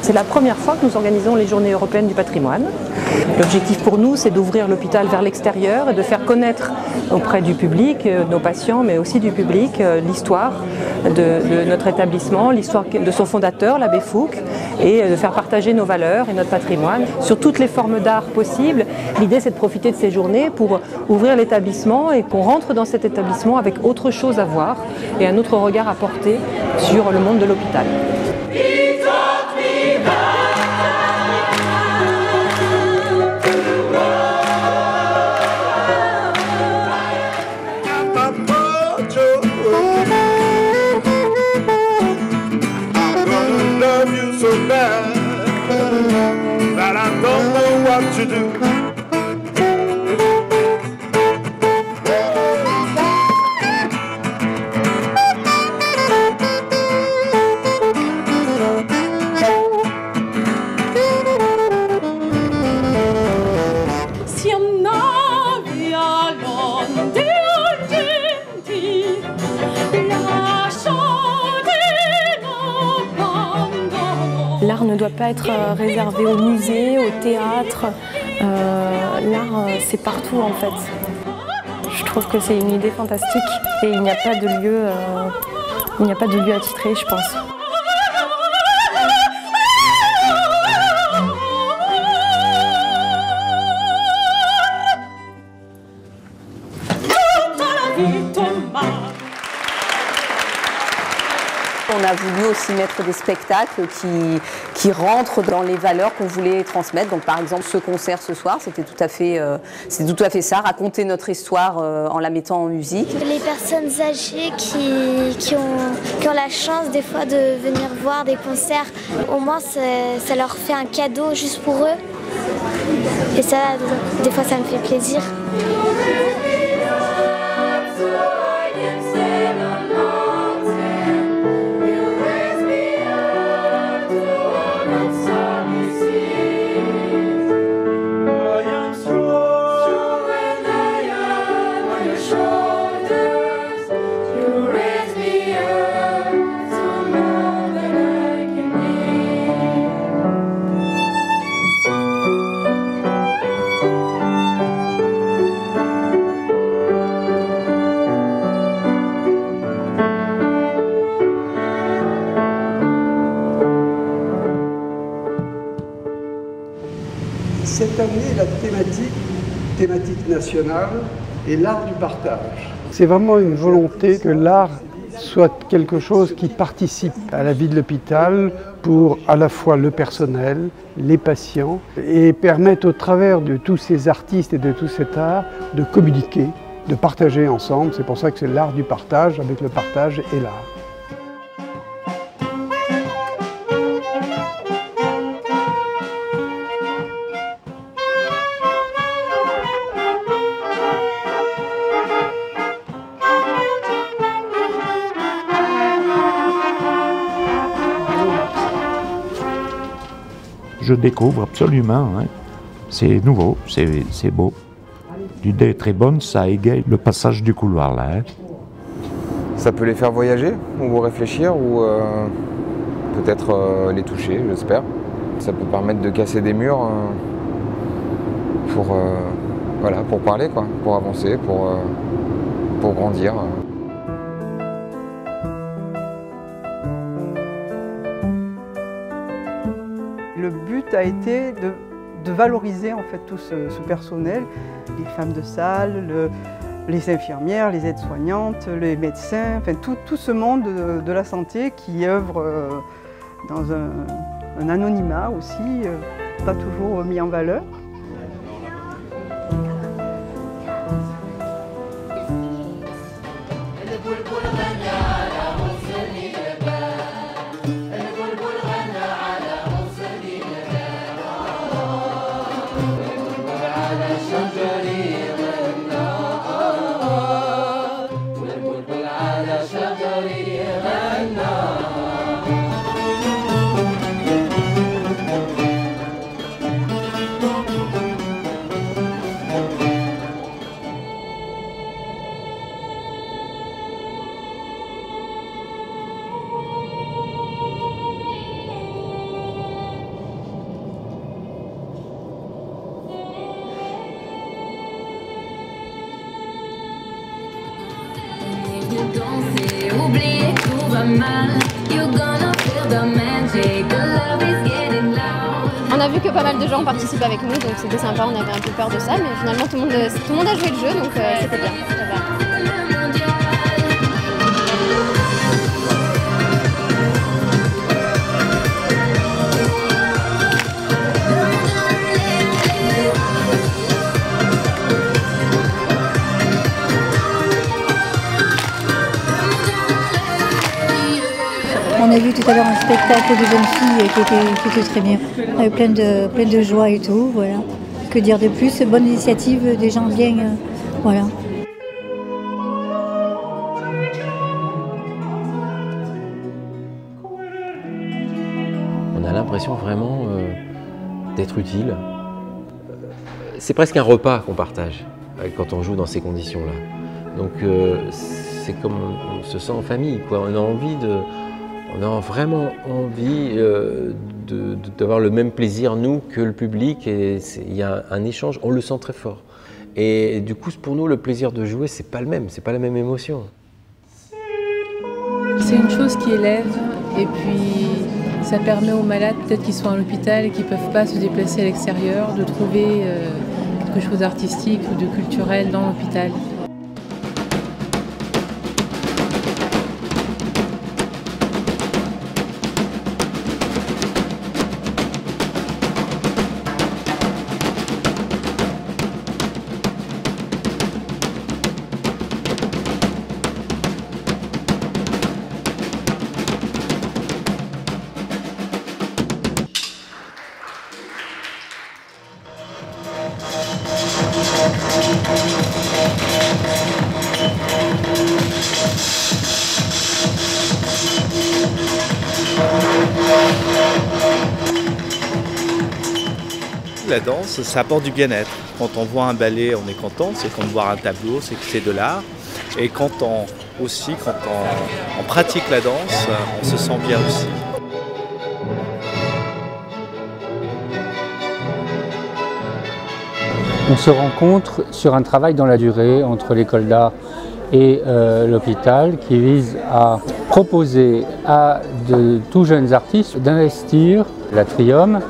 C'est la première fois que nous organisons les Journées européennes du patrimoine. L'objectif pour nous, c'est d'ouvrir l'hôpital vers l'extérieur et de faire connaître auprès du public, nos patients, mais aussi du public, l'histoire de notre établissement, l'histoire de son fondateur, l'abbé Fouque, et de faire partager nos valeurs et notre patrimoine sur toutes les formes d'art possibles. L'idée, c'est de profiter de ces journées pour ouvrir l'établissement et qu'on rentre dans cet établissement avec autre chose à voir et un autre regard à porter sur le monde de l'hôpital. To do. L'art ne doit pas être réservé au musée, au théâtre. L'art, c'est partout en fait. Je trouve que c'est une idée fantastique et il n'y a pas de lieu attitré, je pense. On a voulu aussi mettre des spectacles qui rentrent dans les valeurs qu'on voulait transmettre. Donc par exemple ce concert ce soir, c'était tout à fait ça, raconter notre histoire en la mettant en musique. Les personnes âgées qui ont la chance des fois de venir voir des concerts, au moins ça leur fait un cadeau juste pour eux. Et ça, des fois ça me fait plaisir. Cette année, la thématique nationale est l'art du partage. C'est vraiment une volonté que l'art soit quelque chose qui participe à la vie de l'hôpital pour à la fois le personnel, les patients, et permettre au travers de tous ces artistes et de tout cet art de communiquer, de partager ensemble. C'est pour ça que c'est l'art du partage, avec le partage et l'art. Je découvre absolument, hein. C'est nouveau, c'est beau. L'idée est très bonne, ça égaye le passage du couloir là. Hein. Ça peut les faire voyager ou réfléchir ou peut-être les toucher, j'espère. Ça peut permettre de casser des murs voilà, pour parler, quoi, pour avancer, pour grandir. Le but a été de valoriser en fait tout ce personnel, les femmes de salle, les infirmières, les aides-soignantes, les médecins, enfin tout ce monde de la santé qui œuvre dans un anonymat aussi, pas toujours mis en valeur. On a vu que pas mal de gens participent avec nous, donc c'était sympa, on avait un peu peur de ça, mais finalement tout le monde a joué le jeu, donc c'était bien. On a vu tout à l'heure un spectacle de jeunes filles qui était très bien, avec plein de joie et tout, voilà. Que dire de plus, bonne initiative, des gens bien, voilà. On a l'impression vraiment d'être utile. C'est presque un repas qu'on partage quand on joue dans ces conditions-là. Donc c'est comme on se sent en famille, quoi. On a vraiment envie d'avoir le même plaisir, nous, que le public. Et il y a un échange, on le sent très fort. Et du coup, pour nous, le plaisir de jouer, c'est pas le même, c'est pas la même émotion. C'est une chose qui élève, et puis ça permet aux malades, peut-être qu'ils sont à l'hôpital et qui ne peuvent pas se déplacer à l'extérieur, de trouver quelque chose d'artistique ou de culturel dans l'hôpital. La danse, ça apporte du bien-être. Quand on voit un ballet, on est content, c'est comme voir un tableau, c'est que c'est de l'art. Et quand on pratique la danse, on se sent bien aussi. On se rencontre sur un travail dans la durée entre l'école d'art et l'hôpital qui vise à proposer à de tout jeunes artistes d'investir l'Atrium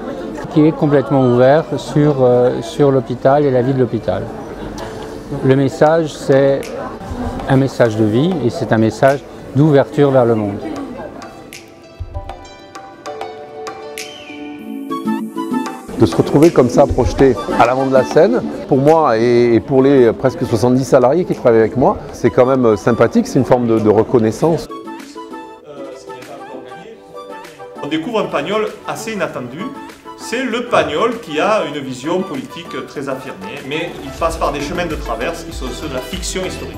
qui est complètement ouvert sur l'hôpital et la vie de l'hôpital. Le message, c'est un message de vie et c'est un message d'ouverture vers le monde. De se retrouver comme ça projeté à l'avant de la scène, pour moi et pour les presque 70 salariés qui travaillent avec moi, c'est quand même sympathique, c'est une forme de reconnaissance. On découvre un Pagnol assez inattendu. C'est le Pagnol qui a une vision politique très affirmée, mais il passe par des chemins de traverse qui sont ceux de la fiction historique.